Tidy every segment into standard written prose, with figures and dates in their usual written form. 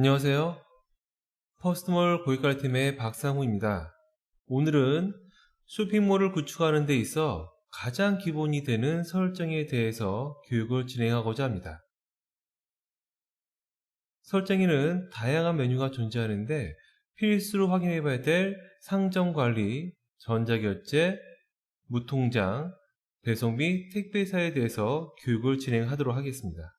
안녕하세요. 퍼스트몰 고객관리팀의 박상우입니다. 오늘은 쇼핑몰을 구축하는 데 있어 가장 기본이 되는 설정에 대해서 교육을 진행하고자 합니다. 설정에는 다양한 메뉴가 존재하는데 필수로 확인해 봐야 될 상점관리, 전자결제, 무통장, 배송 및 택배사에 대해서 교육을 진행하도록 하겠습니다.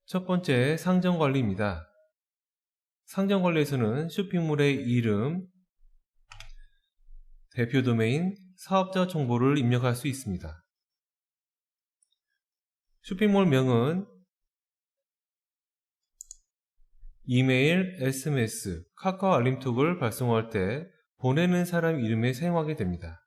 첫 번째, 상점관리입니다. 상점관리에서는 쇼핑몰의 이름, 대표 도메인, 사업자 정보를 입력할 수 있습니다. 쇼핑몰명은 이메일, SMS, 카카오 알림톡을 발송할 때 보내는 사람 이름에 사용하게 됩니다.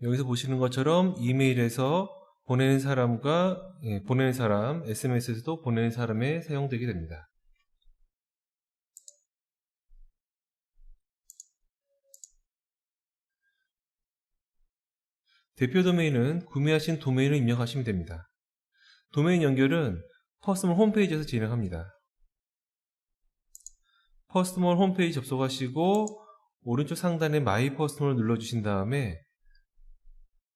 여기서 보시는 것처럼 이메일에서 보내는 사람과 보내는 사람, SMS에서도 보내는 사람에 사용되게 됩니다. 대표 도메인은 구매하신 도메인을 입력하시면 됩니다. 도메인 연결은 퍼스트몰 홈페이지에서 진행합니다. 퍼스트몰 홈페이지 접속하시고 오른쪽 상단에 마이 퍼스트몰을 눌러주신 다음에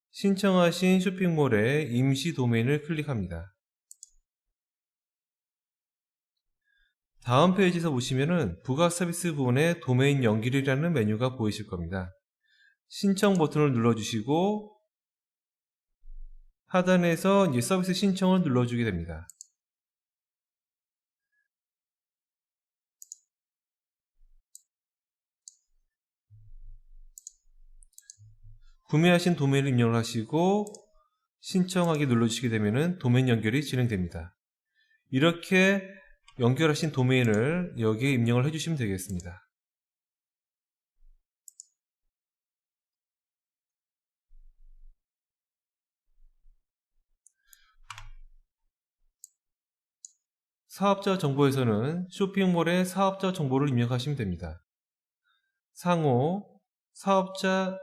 신청하신 쇼핑몰의 임시 도메인을 클릭합니다. 다음 페이지에서 보시면은 부가 서비스 부분에 도메인 연결이라는 메뉴가 보이실 겁니다. 신청 버튼을 눌러주시고 하단에서 서비스 신청을 눌러주게 됩니다. 구매하신 도메인을 입력을 하시고 신청하기 눌러주시게 되면 도메인 연결이 진행됩니다. 이렇게 연결하신 도메인을 여기에 입력을 해주시면 되겠습니다. 사업자 정보에서는 쇼핑몰의 사업자 정보를 입력하시면 됩니다. 상호, 사업자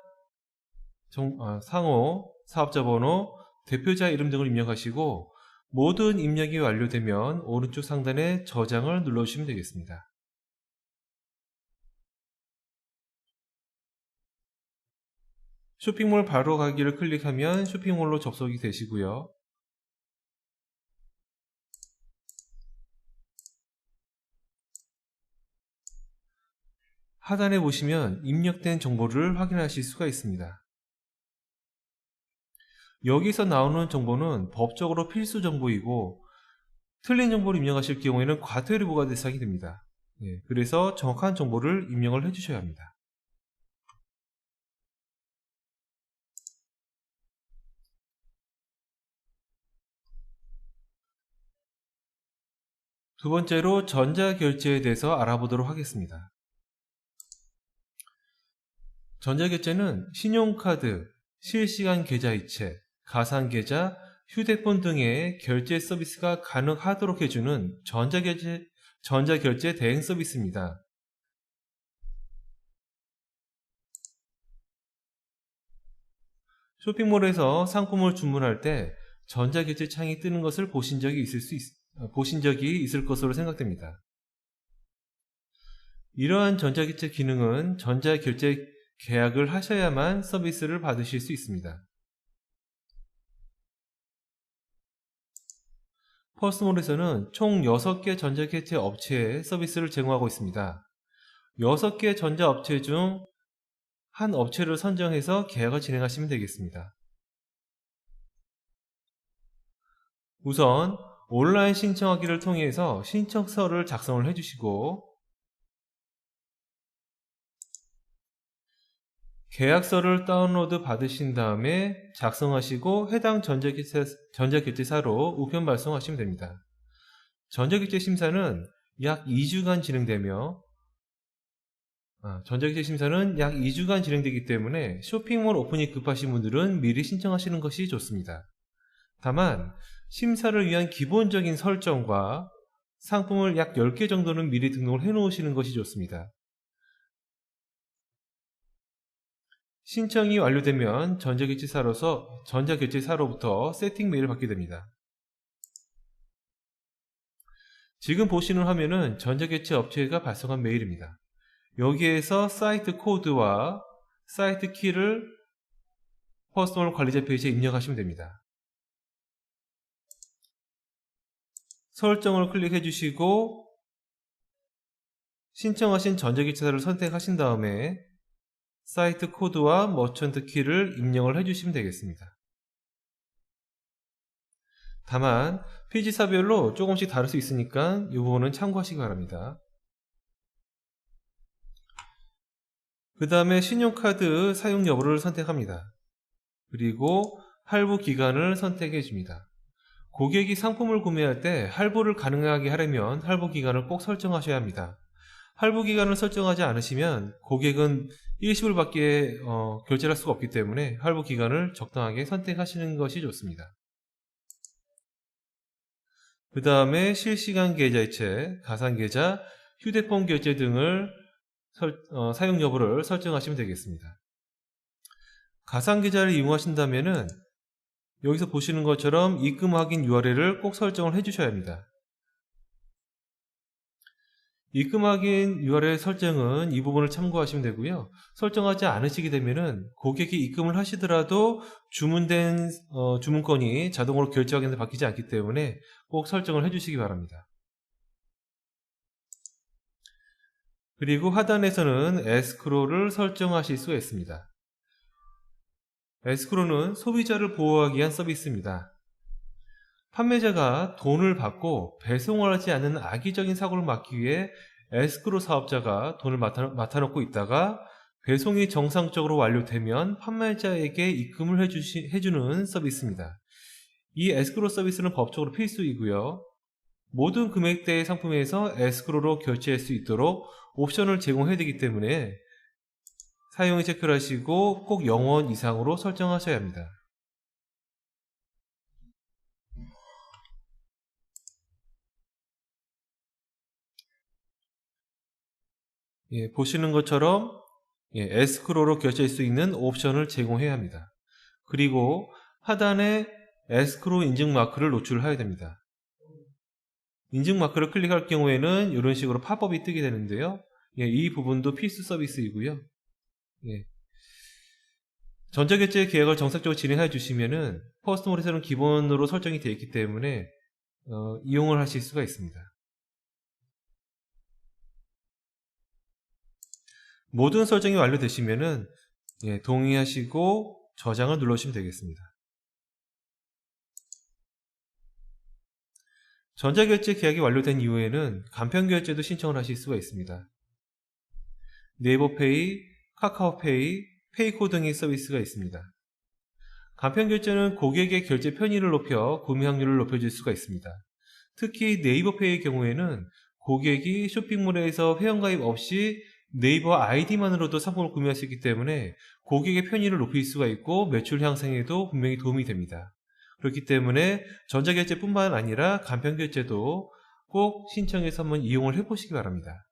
번호, 대표자 이름 등을 입력하시고 모든 입력이 완료되면 오른쪽 상단에 저장을 눌러주시면 되겠습니다. 쇼핑몰 바로 가기를 클릭하면 쇼핑몰로 접속이 되시고요. 하단에 보시면 입력된 정보를 확인하실 수가 있습니다. 여기서 나오는 정보는 법적으로 필수 정보이고 틀린 정보를 입력하실 경우에는 과태료 부과 대상이 됩니다. 그래서 정확한 정보를 입력을 해주셔야 합니다. 두 번째로 전자결제에 대해서 알아보도록 하겠습니다. 전자결제는 신용카드, 실시간 계좌이체, 가상계좌, 휴대폰 등의 결제 서비스가 가능하도록 해주는 전자결제 대행 서비스입니다. 쇼핑몰에서 상품을 주문할 때 전자결제 창이 뜨는 것을 보신 적이 있을 것으로 생각됩니다. 이러한 전자결제 기능은 전자결제 계약을 하셔야만 서비스를 받으실 수 있습니다. 퍼스트몰에서는 총 6개 전자결제 업체에 서비스를 제공하고 있습니다. 6개 전자업체 중 한 업체를 선정해서 계약을 진행하시면 되겠습니다. 우선 온라인 신청하기를 통해서 신청서를 작성을 해주시고 계약서를 다운로드 받으신 다음에 작성하시고 해당 전자결제사로 우편 발송하시면 됩니다. 전자결제 심사는 약 2주간 진행되며 전자기체 심사는 약 2주간 진행되기 때문에 쇼핑몰 오픈이 급하신 분들은 미리 신청하시는 것이 좋습니다. 다만 심사를 위한 기본적인 설정과 상품을 약 10개 정도는 미리 등록을 해 놓으시는 것이 좋습니다. 신청이 완료되면 전자결제사로부터 세팅 메일을 받게 됩니다. 지금 보시는 화면은 전자결제 업체가 발송한 메일입니다. 여기에서 사이트 코드와 사이트 키를 퍼스널 관리자 페이지에 입력하시면 됩니다. 설정을 클릭해 주시고 신청하신 전자결제사를 선택하신 다음에 사이트 코드와 머천트 키를 입력을 해주시면 되겠습니다. 다만 페이지사별로 조금씩 다를 수 있으니까 이 부분은 참고하시기 바랍니다. 그 다음에 신용카드 사용 여부를 선택합니다. 그리고 할부 기간을 선택해 줍니다. 고객이 상품을 구매할 때 할부를 가능하게 하려면 할부 기간을 꼭 설정하셔야 합니다. 할부 기간을 설정하지 않으시면 고객은 일시불밖에 결제를 할 수가 없기 때문에 할부 기간을 적당하게 선택하시는 것이 좋습니다. 그 다음에 실시간 계좌이체, 가상계좌, 휴대폰 결제 등을 사용 여부를 설정하시면 되겠습니다. 가상계좌를 이용하신다면 여기서 보시는 것처럼 입금 확인 URL을 꼭 설정을 해주셔야 합니다. 입금 확인 URL 설정은 이 부분을 참고하시면 되고요. 설정하지 않으시게 되면 고객이 입금을 하시더라도 주문된 주문건이 자동으로 결제 확인을 바뀌지 않기 때문에 꼭 설정을 해주시기 바랍니다. 그리고 하단에서는 에스크로를 설정하실 수가 있습니다. 에스크로는 소비자를 보호하기 위한 서비스입니다. 판매자가 돈을 받고 배송을 하지 않는 악의적인 사고를 막기 위해 에스크로 사업자가 돈을 맡아놓고 있다가 배송이 정상적으로 완료되면 판매자에게 입금을 해주는 서비스입니다. 이 에스크로 서비스는 법적으로 필수이고요. 모든 금액대의 상품에서 에스크로로 결제할 수 있도록 옵션을 제공해야 되기 때문에 사용에 체크를 하시고 꼭 0원 이상으로 설정하셔야 합니다. 보시는 것처럼 에스크로로 결제할 수 있는 옵션을 제공해야 합니다. 그리고 하단에 에스크로 인증 마크를 노출해야 됩니다. 인증 마크를 클릭할 경우에는 이런 식으로 팝업이 뜨게 되는데요. 이 부분도 필수 서비스이고요. 전자결제 계약을 정상적으로 진행해 주시면은 퍼스트몰에서는 기본으로 설정이 되어 있기 때문에 이용을 하실 수가 있습니다. 모든 설정이 완료되시면은 동의하시고 저장을 눌러주시면 되겠습니다. 전자결제 계약이 완료된 이후에는 간편결제도 신청을 하실 수가 있습니다. 네이버페이, 카카오페이, 페이코 등의 서비스가 있습니다. 간편결제는 고객의 결제 편의를 높여 구매 확률을 높여줄 수가 있습니다. 특히 네이버페이의 경우에는 고객이 쇼핑몰에서 회원가입 없이 네이버 아이디만으로도 상품을 구매할 수 있기 때문에 고객의 편의를 높일 수가 있고 매출 향상에도 분명히 도움이 됩니다. 그렇기 때문에 전자결제뿐만 아니라 간편결제도 꼭 신청해서 한번 이용을 해보시기 바랍니다.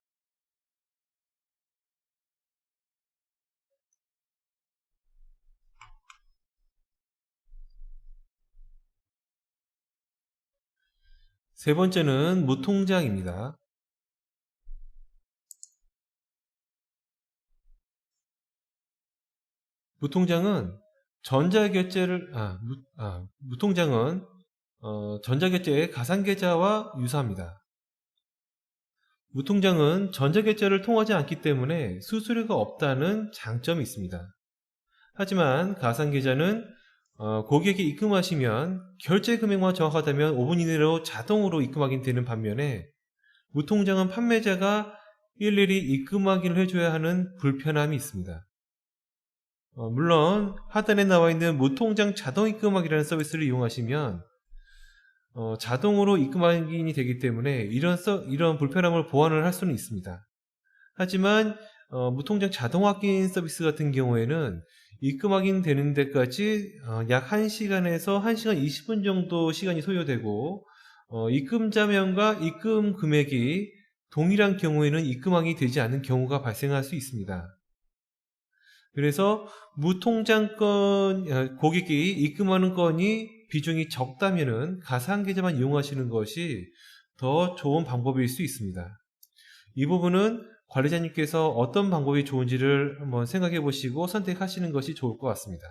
세 번째는 무통장입니다. 무통장은 무통장은 전자결제의 가상계좌와 유사합니다. 무통장은 전자결제를 통하지 않기 때문에 수수료가 없다는 장점이 있습니다. 하지만 가상계좌는 고객이 입금하시면 결제 금액만 정확하다면 5분 이내로 자동으로 입금 확인되는 반면에 무통장은 판매자가 일일이 입금 확인을 해줘야 하는 불편함이 있습니다. 물론 하단에 나와 있는 무통장 자동 입금하기라는 서비스를 이용하시면 자동으로 입금 확인이 되기 때문에 이런 불편함을 보완을 할 수는 있습니다. 하지만 무통장 자동 확인 서비스 같은 경우에는 입금 확인되는 데까지 약 1시간에서 1시간 20분 정도 시간이 소요되고 입금자명과 입금 금액이 동일한 경우에는 입금 확인이 되지 않는 경우가 발생할 수 있습니다. 그래서 무통장권 고객이 입금하는 건이 비중이 적다면은 가상계좌만 이용하시는 것이 더 좋은 방법일 수 있습니다. 이 부분은 관리자님께서 어떤 방법이 좋은지를 한번 생각해 보시고 선택하시는 것이 좋을 것 같습니다.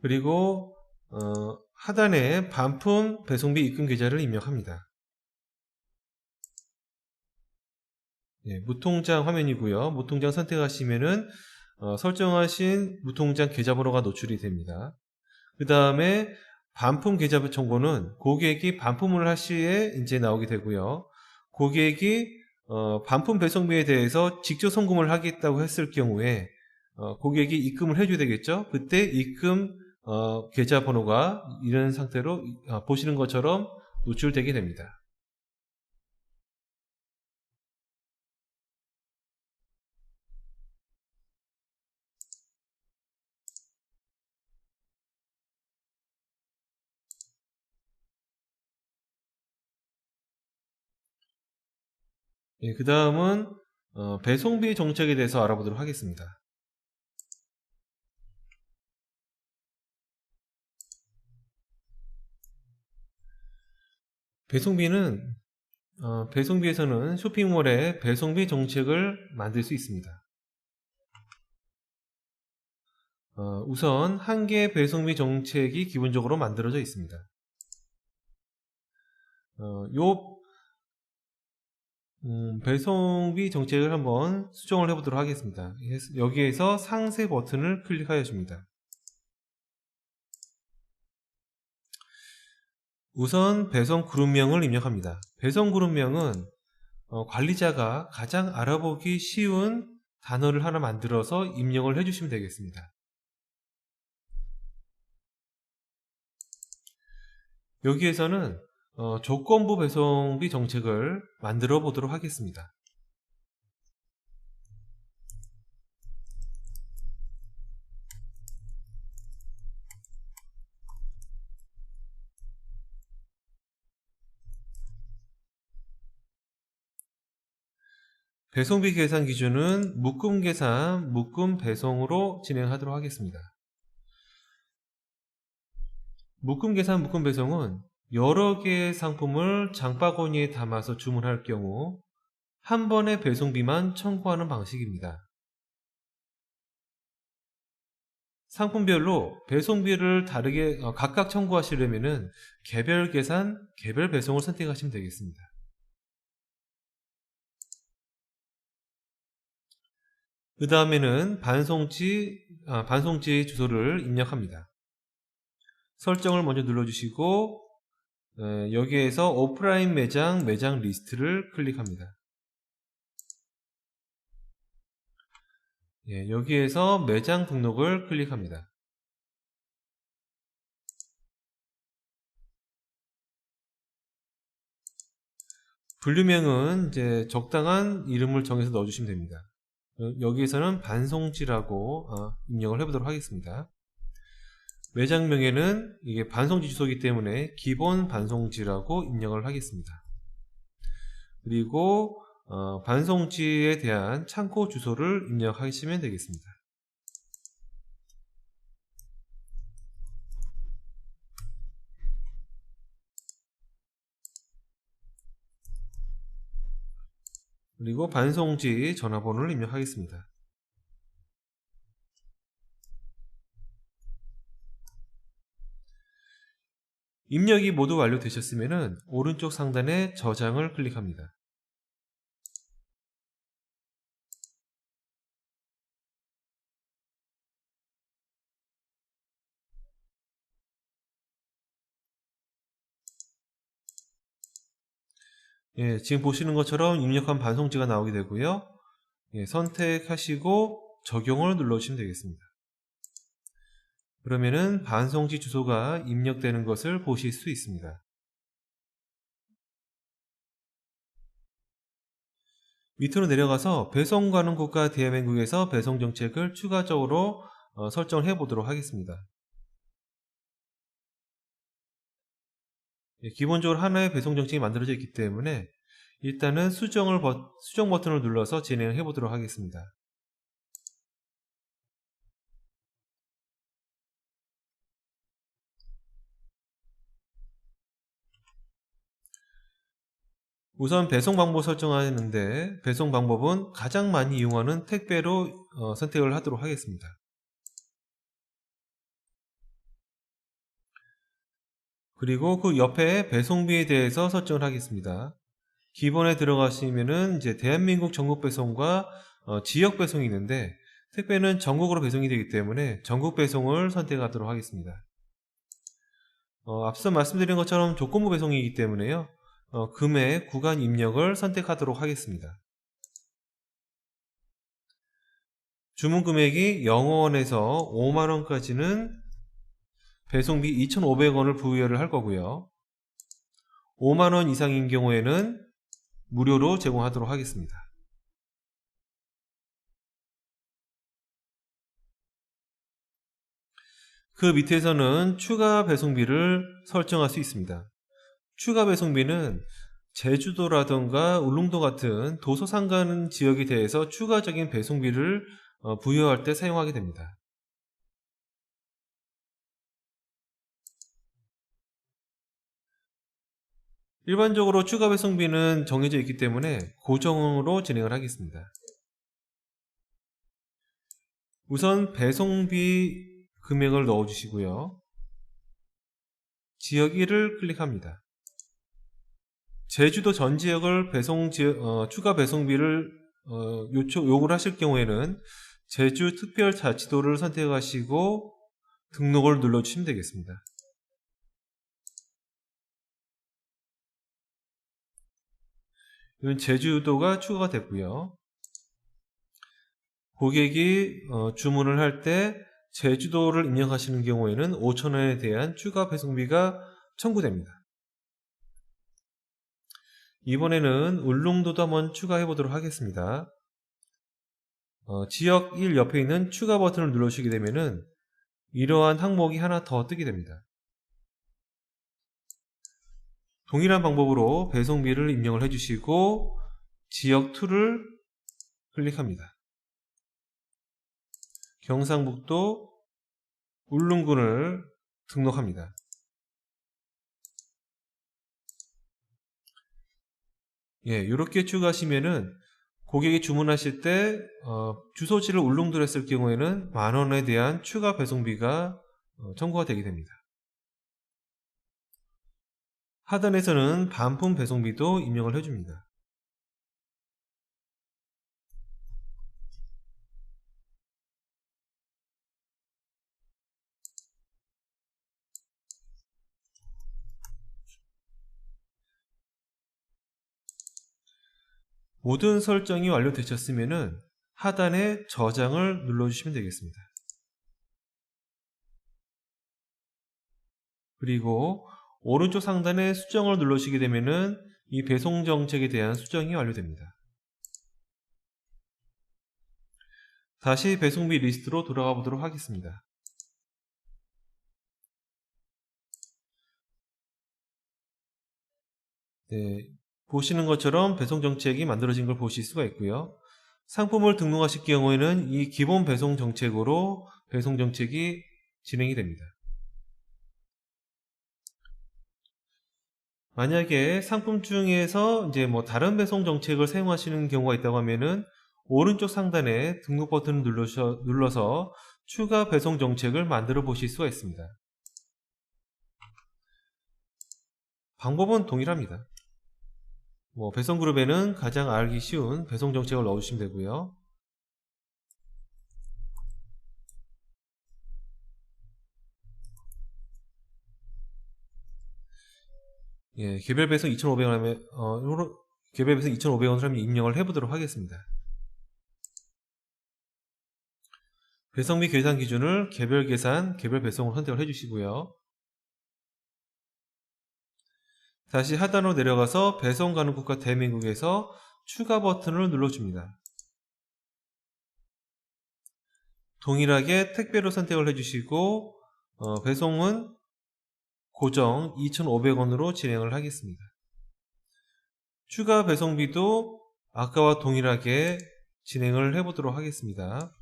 그리고 하단에 반품 배송비 입금 계좌를 입력합니다. 무통장 화면이고요. 무통장 선택하시면은 설정하신 무통장 계좌번호가 노출이 됩니다. 그 다음에 반품 계좌 정보는 고객이 반품을 할 시에 이제 나오게 되고요. 고객이 반품 배송비에 대해서 직접 송금을 하겠다고 했을 경우에 고객이 입금을 해줘야 되겠죠. 그때 입금 계좌 번호가 이런 상태로 보시는 것처럼 노출되게 됩니다. 그 다음은 배송비 정책에 대해서 알아보도록 하겠습니다. 배송비에서는 쇼핑몰에 배송비 정책을 만들 수 있습니다. 우선 한 개의 배송비 정책이 기본적으로 만들어져 있습니다. 배송비 정책을 한번 수정을 해보도록 하겠습니다. 여기에서 상세 버튼을 클릭하여 줍니다. 우선 배송 그룹명을 입력합니다. 배송 그룹명은 관리자가 가장 알아보기 쉬운 단어를 하나 만들어서 입력을 해주시면 되겠습니다. 여기에서는 조건부 배송비 정책을 만들어 보도록 하겠습니다. 배송비 계산 기준은 묶음 계산, 묶음 배송으로 진행하도록 하겠습니다. 묶음 계산, 묶음 배송은 여러 개의 상품을 장바구니에 담아서 주문할 경우 한 번의 배송비만 청구하는 방식입니다. 상품별로 배송비를 다르게 각각 청구하시려면 개별 계산, 개별 배송을 선택하시면 되겠습니다. 그 다음에는 반송지 주소를 입력합니다. 설정을 먼저 눌러주시고 여기에서 오프라인 매장 리스트를 클릭합니다. 여기에서 매장 등록을 클릭합니다. 분류명은 이제 적당한 이름을 정해서 넣어주시면 됩니다. 여기에서는 반송지라고 입력을 해보도록 하겠습니다. 매장명에는 이게 반송지 주소이기 때문에 기본 반송지라고 입력을 하겠습니다. 그리고 반송지에 대한 창고 주소를 입력하시면 되겠습니다. 그리고 반송지 전화번호를 입력하겠습니다. 입력이 모두 완료되셨으면 오른쪽 상단에 저장을 클릭합니다. 지금 보시는 것처럼 입력한 반송지가 나오게 되고요. 선택하시고 적용을 눌러주시면 되겠습니다. 그러면은 반송지 주소가 입력되는 것을 보실 수 있습니다. 밑으로 내려가서 배송 가능 국가 대한민국에서 배송 정책을 추가적으로 설정을 해 보도록 하겠습니다. 기본적으로 하나의 배송 정책이 만들어져 있기 때문에 일단은 수정 버튼을 눌러서 진행을 해 보도록 하겠습니다. 우선 배송 방법 설정하는데 배송 방법은 가장 많이 이용하는 택배로 선택을 하도록 하겠습니다. 그리고 그 옆에 배송비에 대해서 설정을 하겠습니다. 기본에 들어가시면은 이제 대한민국 전국 배송과 지역 배송이 있는데 택배는 전국으로 배송이 되기 때문에 전국 배송을 선택하도록 하겠습니다. 앞서 말씀드린 것처럼 조건부 배송이기 때문에요. 금액, 구간 입력을 선택하도록 하겠습니다. 주문 금액이 0원에서 5만원까지는 배송비 2,500원을 부여를 할 거고요. 5만원 이상인 경우에는 무료로 제공하도록 하겠습니다. 그 밑에서는 추가 배송비를 설정할 수 있습니다. 추가 배송비는 제주도라든가 울릉도 같은 도서 상간 지역에 대해서 추가적인 배송비를 부여할 때 사용하게 됩니다. 일반적으로 추가 배송비는 정해져 있기 때문에 고정으로 진행을 하겠습니다. 우선 배송비 금액을 넣어주시고요. 지역 1을 클릭합니다. 제주도 전 지역을 추가 배송비를 요구를 하실 경우에는 제주특별자치도를 선택하시고 등록을 눌러주시면 되겠습니다. 이건 제주도가 추가가 됐고요. 고객이 주문을 할 때 제주도를 입력하시는 경우에는 5,000원에 대한 추가 배송비가 청구됩니다. 이번에는 울릉도도 한번 추가해 보도록 하겠습니다. 지역 1 옆에 있는 추가 버튼을 누르시게 되면은 이러한 항목이 하나 더 뜨게 됩니다. 동일한 방법으로 배송비를 입력을 해주시고 지역 2를 클릭합니다. 경상북도 울릉군을 등록합니다. 이렇게 추가하시면은 고객이 주문하실 때 주소지를 울릉도로 했을 경우에는 만원에 대한 추가 배송비가 청구가 되게 됩니다. 하단에서는 반품 배송비도 입력을 해줍니다. 모든 설정이 완료되셨으면 하단에 저장을 눌러주시면 되겠습니다. 그리고 오른쪽 상단에 수정을 누르시게 되면은 이 배송 정책에 대한 수정이 완료됩니다. 다시 배송비 리스트로 돌아가 보도록 하겠습니다. 보시는 것처럼 배송 정책이 만들어진 걸 보실 수가 있고요. 상품을 등록하실 경우에는 이 기본 배송 정책으로 배송 정책이 진행이 됩니다. 만약에 상품 중에서 이제 다른 배송 정책을 사용하시는 경우가 있다고 하면은 오른쪽 상단에 등록 버튼을 눌러서 추가 배송 정책을 만들어 보실 수가 있습니다. 방법은 동일합니다. 배송 그룹에는 가장 알기 쉬운 배송 정책을 넣어주시면 되고요. 개별 배송 2,500원 하면 개별 배송 2,500원을 하면 입력을 해보도록 하겠습니다. 배송비 계산 기준을 개별 계산, 개별 배송으로 선택을 해주시고요. 다시 하단으로 내려가서 배송 가능 국가 대한민국에서 추가 버튼을 눌러줍니다. 동일하게 택배로 선택을 해주시고 배송은 고정 2,500원으로 진행을 하겠습니다. 추가 배송비도 아까와 동일하게 진행을 해보도록 하겠습니다.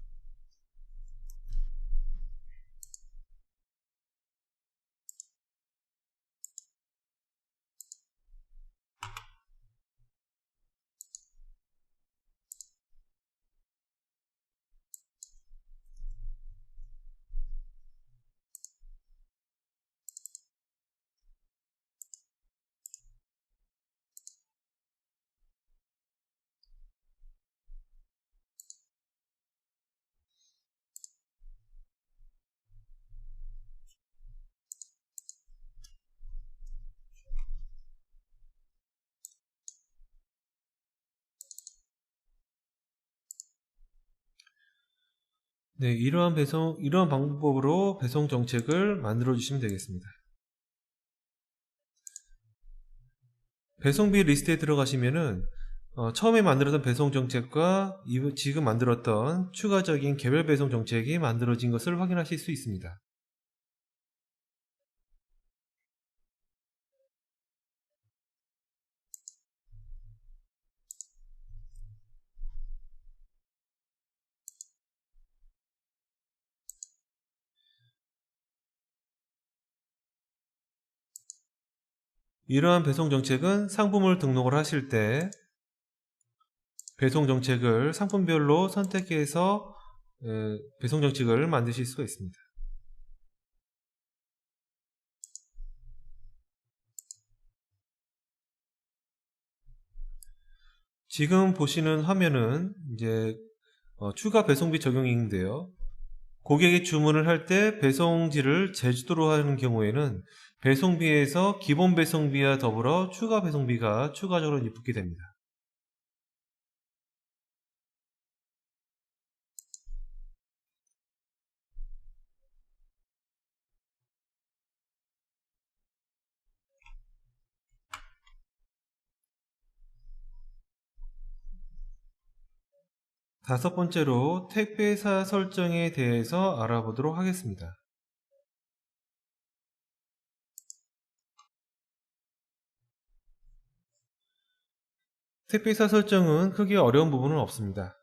네, 이러한 방법으로 배송 정책을 만들어 주시면 되겠습니다. 배송비 리스트에 들어가시면은 처음에 만들었던 배송 정책과 지금 만들었던 추가적인 개별 배송 정책이 만들어진 것을 확인하실 수 있습니다. 이러한 배송 정책은 상품을 등록을 하실 때 배송 정책을 상품별로 선택해서 배송 정책을 만드실 수가 있습니다. 지금 보시는 화면은 이제 추가 배송비 적용인데요. 고객이 주문을 할 때 배송지를 제주도로 하는 경우에는 배송비에서 기본 배송비와 더불어 추가 배송비가 추가적으로 붙게 됩니다. 다섯 번째로 택배사 설정에 대해서 알아보도록 하겠습니다. 택배사 설정은 크게 어려운 부분은 없습니다.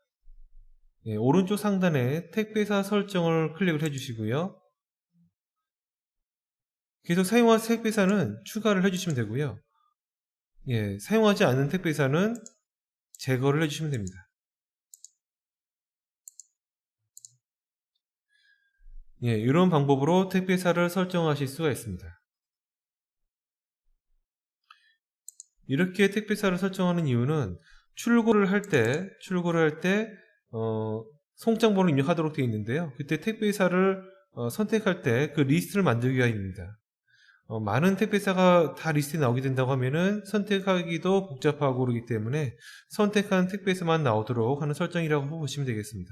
오른쪽 상단에 택배사 설정을 클릭을 해주시고요. 계속 사용한 택배사는 추가를 해주시면 되고요. 사용하지 않는 택배사는 제거를 해주시면 됩니다. 이런 방법으로 택배사를 설정하실 수가 있습니다. 이렇게 택배사를 설정하는 이유는 출고를 할 때 송장번호를 입력하도록 되어 있는데요. 그때 택배사를 선택할 때 그 리스트를 만들기 위함입니다. 많은 택배사가 다 리스트에 나오게 된다고 하면은 선택하기도 복잡하고 그러기 때문에 선택한 택배사만 나오도록 하는 설정이라고 보시면 되겠습니다.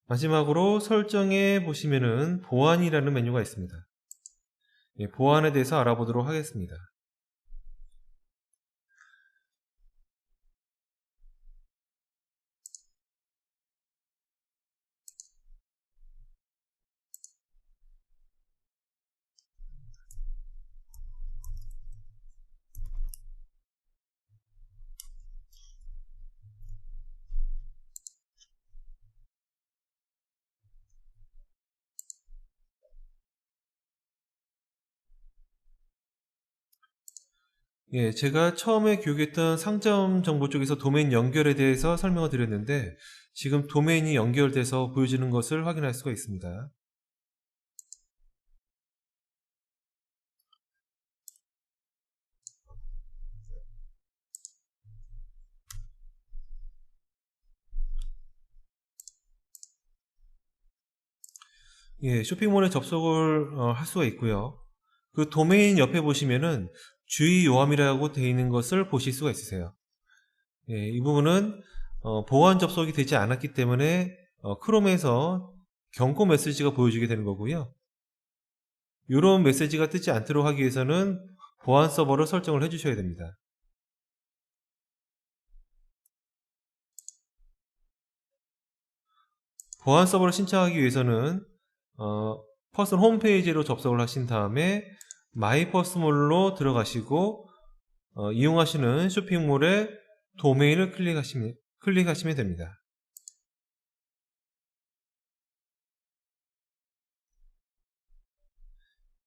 마지막으로 설정에 보시면은 보안이라는 메뉴가 있습니다. 보안에 대해서 알아보도록 하겠습니다. 제가 처음에 교육했던 상점 정보 쪽에서 도메인 연결에 대해서 설명을 드렸는데 지금 도메인이 연결돼서 보여지는 것을 확인할 수가 있습니다. 쇼핑몰에 접속을 할 수가 있고요. 그 도메인 옆에 보시면은 주의 요함이라고 되어 있는 것을 보실 수가 있으세요. 예, 이 부분은 보안 접속이 되지 않았기 때문에 크롬에서 경고 메시지가 보여지게 되는 거고요. 이런 메시지가 뜨지 않도록 하기 위해서는 보안 서버를 설정을 해주셔야 됩니다. 보안 서버를 신청하기 위해서는 퍼스널 홈페이지로 접속을 하신 다음에 마이 퍼스널로 들어가시고 이용하시는 쇼핑몰의 도메인을 클릭하시면 됩니다.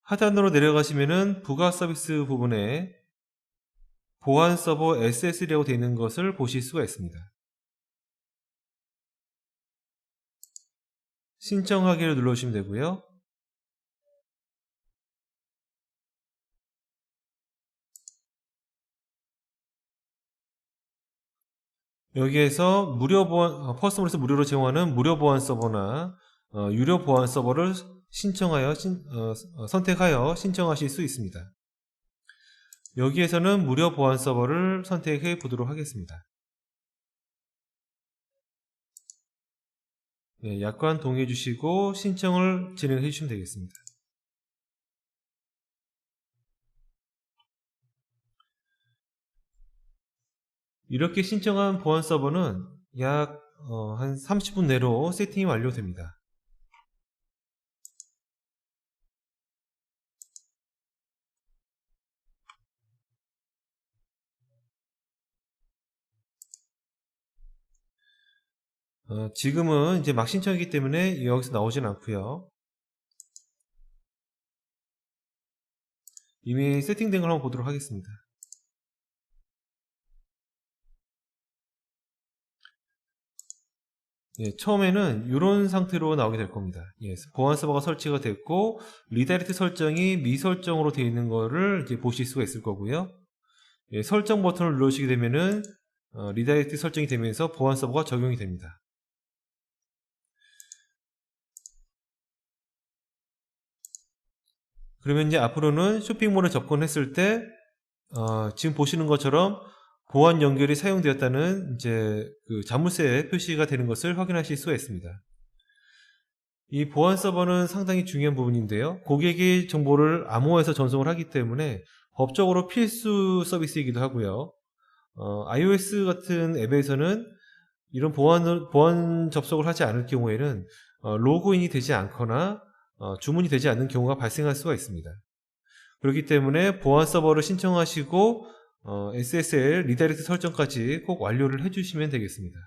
하단으로 내려가시면은 부가 서비스 부분에 보안 서버 SS라고 되어 있는 것을 보실 수가 있습니다. 신청하기를 눌러주시면 되고요. 여기에서 무료 보안, 퍼스널에서 무료로 제공하는 무료 보안 서버나 유료 보안 서버를 선택하여 신청하실 수 있습니다. 여기에서는 무료 보안 서버를 선택해 보도록 하겠습니다. 네, 약관 동의해 주시고 신청을 진행해 주시면 되겠습니다. 이렇게 신청한 보안 서버는 약 한 30분 내로 세팅이 완료됩니다. 지금은 이제 막 신청이기 때문에 여기서 나오진 않고요. 이미 세팅된 걸 한번 보도록 하겠습니다. 예, 처음에는 이런 상태로 나오게 될 겁니다. 예, 보안 서버가 설치가 됐고 리다이렉트 설정이 미설정으로 되어 있는 거를 이제 보실 수가 있을 거고요. 예, 설정 버튼을 누르시게 되면은 리다이렉트 설정이 되면서 보안 서버가 적용이 됩니다. 그러면 이제 앞으로는 쇼핑몰에 접근했을 때 지금 보시는 것처럼 보안 연결이 사용되었다는 이제 그 자물쇠 표시가 되는 것을 확인하실 수가 있습니다. 이 보안 서버는 상당히 중요한 부분인데요. 고객의 정보를 암호화해서 전송을 하기 때문에 법적으로 필수 서비스이기도 하고요. iOS 같은 앱에서는 이런 보안 접속을 하지 않을 경우에는 로그인이 되지 않거나 주문이 되지 않는 경우가 발생할 수가 있습니다. 그렇기 때문에 보안 서버를 신청하시고 SSL 리다이렉트 설정까지 꼭 완료를 해주시면 되겠습니다.